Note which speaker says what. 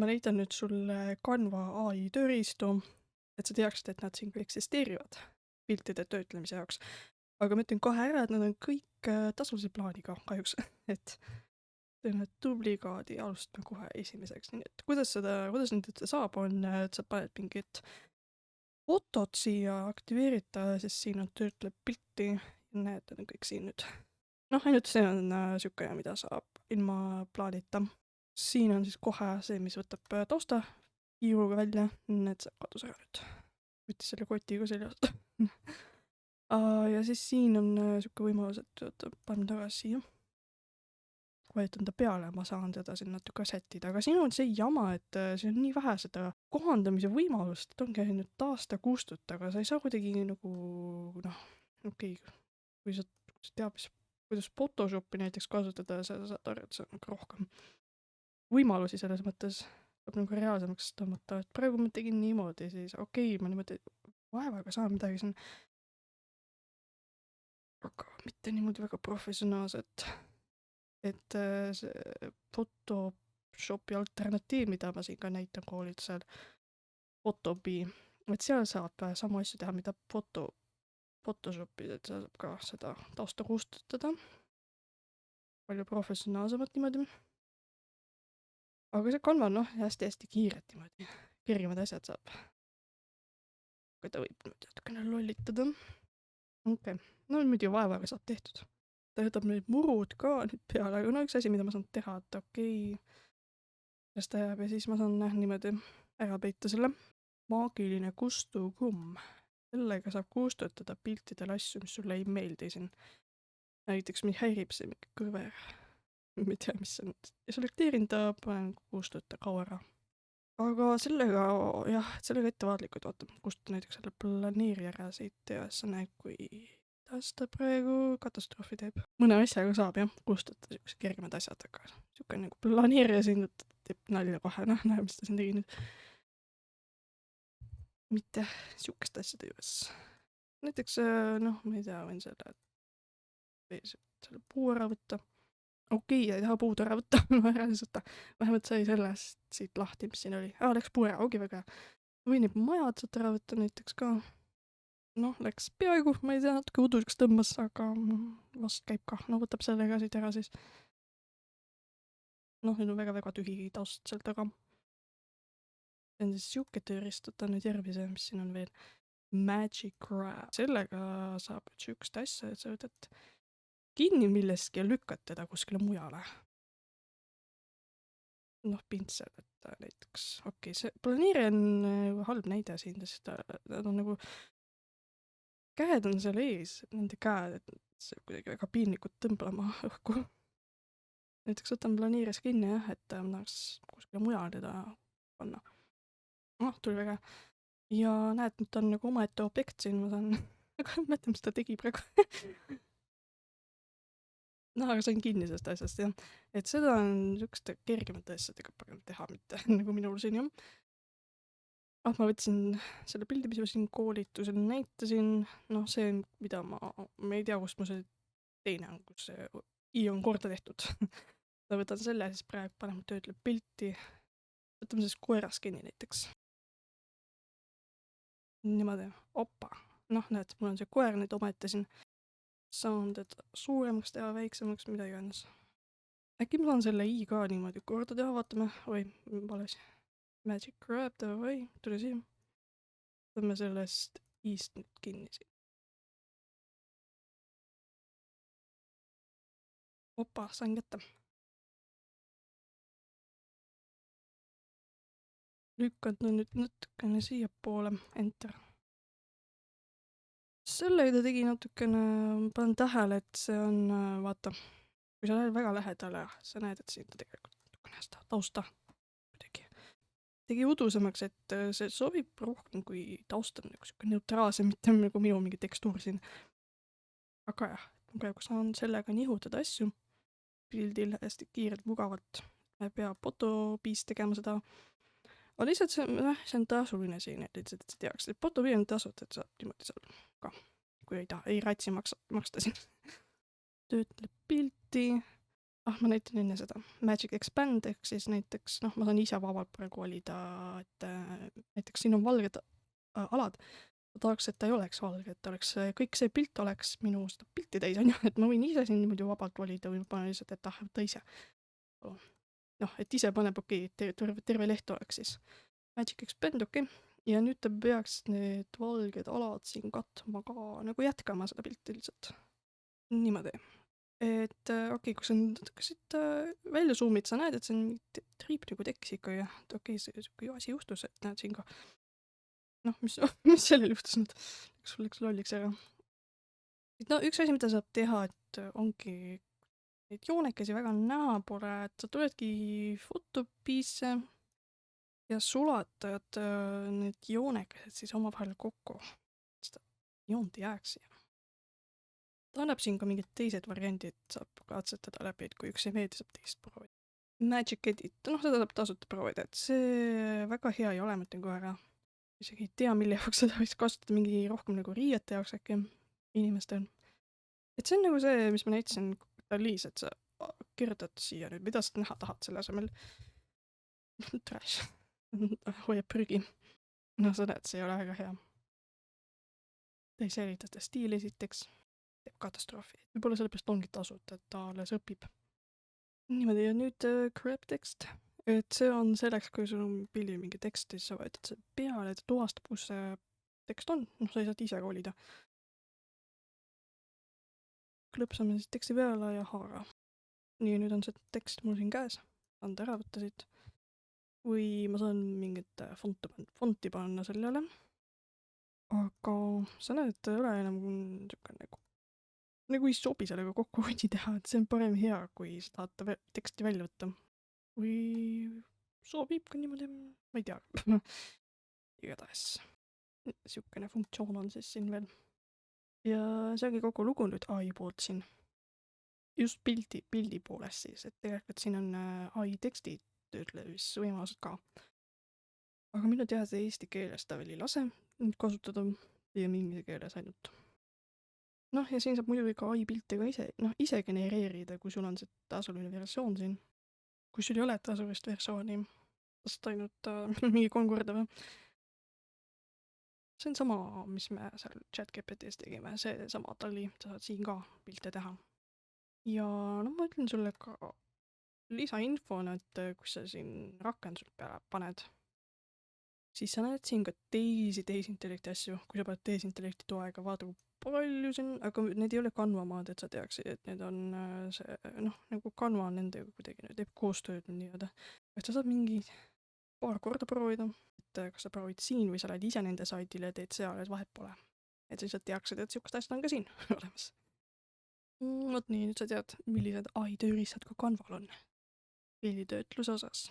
Speaker 1: Ma näitan nüüd sulle Canva AI tööriistu, et sa teaksid, et nad siin küll eksisteerivad piltide töötlemise jaoks. Aga ma ütlen kohe ära, et nad on kõik tasulise plaaniga kahjuks. Et teeme duplikaadi ja alustame kohe esimeseks. Nii et kuidas nüüd üldse saab, on, et sa paned mingit fotot siia, aktiveerid ta, siis siin on töötleb pilti ja näed, need on kõik siin nüüd. Noh, ainult see on sükene, mida saab ilma plaanita. Siin on siis kohe see, mis võtab tausta kiiruga välja, need see kadus ära nüüd. Võttis selle kotiga seljast. Ja siis siin on siuke võimalus, et paneme tagasi siia. Vajutan ta peale, ma saan teda siin natuke sättida, aga siin on see jama, et siin on nii vähe seda kohandamise võimalust, et ongi nüüd taasta kustuta, aga sa ei saa kuidagi nagu, noh, okei, kui sa teab, kuidas Photoshopi näiteks kasutada, sa saad aru, et see on nagu rohkem võimalusi selles mõttes saab nagu reaalsemaks tõmmata, et praegu ma tegin niimoodi, siis okei, ma niimoodi vaevaga saan midagi siin, aga mitte niimoodi väga professionaalset. Et see Photoshopi alternatiiv, mida ma siin ka näitan koolitusel, Photopea, et seal saab sama asju teha, mida Photoshopis, et seal saab ka seda tausta kustutada. Palju professionaalsemalt niimoodi. Aga see Canva on hästi-hästi kiiret niimoodi. Kergemad asjad saab. Aga ta võib nüüd natukene lollitada. Okei. No nüüd ju vaevaga saab tehtud. Ta võtab nüüd murud ka nüüd peale, aga no üks asi, mida ma saan teha, et okei. Kuidas ta jääb ja siis ma saan niimoodi ära peita selle. Maagiline kustukumm. Sellega saab kustutada piltidel asju, mis sulle ei meeldi siin. Näiteks mind häirib see mingi kõver. Ma ei tea, mis see on. Selekteerin ta, panen kustuta kaua ära. Aga sellega, jah, sellega ettevaatlikult vaatame, kustuta näiteks selle planeeri ära siit ja sa näed, kui ta praegu katastroofi teeb. Mõne asjaga saab jah, kustuta siukse kergemad asjad, aga siuke nagu planeerija siin teeb nalja kohe, näe, mis ta siin tegi nüüd. Mitte siukeste asjade juures. Näiteks, ma ei tea, võin selle puu ära võtta. Okei, ei taha puud ära võtta, ära lihtsalt vähemalt sai sellest siit lahti, mis siin oli. Läks puu ära, ongi väga. Võin need majad sealt ära võtta näiteks ka. Läks peaaegu, ma ei tea, natuke uduseks tõmbas, aga vast käib ka. Võtab selle ka siit ära siis. Nüüd on väga-väga tühi taust seal taga. See on siis siuke tööriist, võtta nüüd järgmise, mis siin on veel. Magic Grab. Sellega saab siukest asja, et sa võtad kinni millestki ja lükkad teda kuskile mujale. Pintsel, et näiteks, okei, see planeeri on halb näide siin, sest nad on nagu, käed on seal ees, nende käed, et see kuidagi väga piinlikult tõmblema õhku. Näiteks võtan planeeris kinni jah, et tahaks kuskile mujale teda panna. Tuli väga. Ja näed, nüüd on nagu omaette objekt siin, ma saan, aga mõtlen, mis ta tegi praegu. Aga sain kinni sellest asjast, jah. Et seda on niisuguste kergemate asjadega parem teha, mitte nagu minul siin, jah. Ma võtsin selle pildi, mis ma siin koolitusel näitasin. See, mida ma ei tea, kust ma see teine on, kus see i on korda tehtud. Ma võtan selle, siis praegu paneme töötleb pilti. Võtame siis koeras kinni näiteks. Niimoodi, opa. Näed, mul on see koer nüüd omaette siin. Saan teda suuremaks teha, väiksemaks, mida iganes. Äkki ma saan selle i ka niimoodi korda teha, vaatame. Oi, valesi. Magic Grab teha, oi, tuli siia. Võtame sellest i-st nüüd kinni siin. Opa, sain kätte. Lükkad nüüd natukene siia poole, enter. Sellega ta tegi natukene, panen tähele, et see on, vaata, kui sa lähed väga lähedale, sa näed, et siin ta tegelikult natukene seda tausta tegi udusemaks, et see sobib rohkem, kui taust on nagu siuke neutraalsem, mitte nagu minu mingi tekstuur siin. Aga jah, praegu saan sellega nihutada asju pildil hästi kiirelt, mugavalt. Ma ei pea Photopeas tegema seda. Aga lihtsalt see on tasuline siin, et lihtsalt et sa teaks, et Photopea on tasuta, et saab niimoodi seal ka, kui ei ratsi maksta siin. Töötleb pilti. ma näitan enne seda. Magic Expand ehk siis näiteks, ma saan ise vabalt praegu valida, et näiteks siin on valged alad. Ma tahaks, et ta ei oleks valge, et oleks kõik see pilt oleks minu seda pilti täis, on ju, et ma võin ise siin niimoodi vabalt valida või ma panen lihtsalt, et võta ise. Et ise paneb, terve leht oleks siis. Magic Expand, ja nüüd ta peaks need valged alad siin katma ka, nagu jätkama seda pilti lihtsalt. Niimoodi. Et kui sa natuke siit välja zoomid, sa näed, et see on triip nagu tekkis ikka ja see siuke asi juhtus, et näed siin ka. Mis sellel juhtus nüüd? Sul läks lolliks ära. Üks asi, mida saab teha, et ongi neid joonekesi väga näha pole, et sa tuledki Photopiisse ja sulatad need joonekesed siis omavahel kokku. Seda joont ei jääks siia. Ta annab siin ka mingid teised variandid, saab katsetada läbi, et kui üks ei meeldi, saab teist proovida. Magic Edit, seda saab tasuta proovida, et see väga hea ei ole, ma ütlen kohe ära. Isegi ei tea, mille jaoks seda võiks kasutada, mingi rohkem nagu riiete jaoks äkki inimestel. Et see on nagu see, mis ma näitasin Dalis, et sa kirjutad siia nüüd, mida sa näha tahad selle asemel. Trash. Hoiab prügi. Sa näed, see ei ole väga hea. Ta ei säilita seda stiili esiteks. Teeb katastroofi. Võib-olla sellepärast ongi tasuta, et ta alles õpib. Niimoodi, ja nüüd crop text. Et see on selleks, kui sul on pildi mingi tekst, siis sa võetad see peale, et tuvastab, kus see tekst on. Sa ei saad ise ka valida. Klõpsame siis teksti peale ja haara. Nii, nüüd on see tekst mul siin käes. Saan ta ära võtta siit. Või ma saan mingit fonti panna sellele. Aga sa näed, et ta ei ole enam nagu ei sobi sellega kokkuhoidi teha, et see on parem hea, kui sa tahad teksti välja võtta. Või sobib ka niimoodi, ma ei tea. Igatahes. Siukene funktsioon on siis siin veel. Ja see ongi kogu lugu nüüd AI poolt siin. Just pildi poolest siis, et tegelikult siin on AI teksti töötlemisvõimalused ka. Aga minu teada eesti keeles ta veel ei lase nüüd kasutada ja inglise keeles ainult. Ja siin saab muidugi ka AI pilte ka ise genereerida, kui sul on see tasuline versioon siin. Kui sul ei ole tasulist versiooni, last ainult mingi 3 korda või. See on sama, mis me seal ChatGPT's tegime, see sama Dali, sa saad siin ka pilte teha. Ja ma ütlen sulle ka lisainfona, et kui sa siin rakendused peale paned, siis sa näed siin ka tehisintellekti asju, kui sa paned tehisintellekti toega, vaata kui palju siin, aga need ei ole Canva maad, et sa teaksid, et need on see, nagu Canva on nendega kuidagi teeb koostööd nii-öelda. Et sa saad mingi paar korda proovida, et kas sa proovid siin või sa lähed ise nende saidile ja teed seal, et vahet pole. Et sa lihtsalt teaksid, et siukest asjad on ka siin olemas. Vot nii, nüüd sa tead, millised AI tööriistad ka Canval on pilditöötluse osas.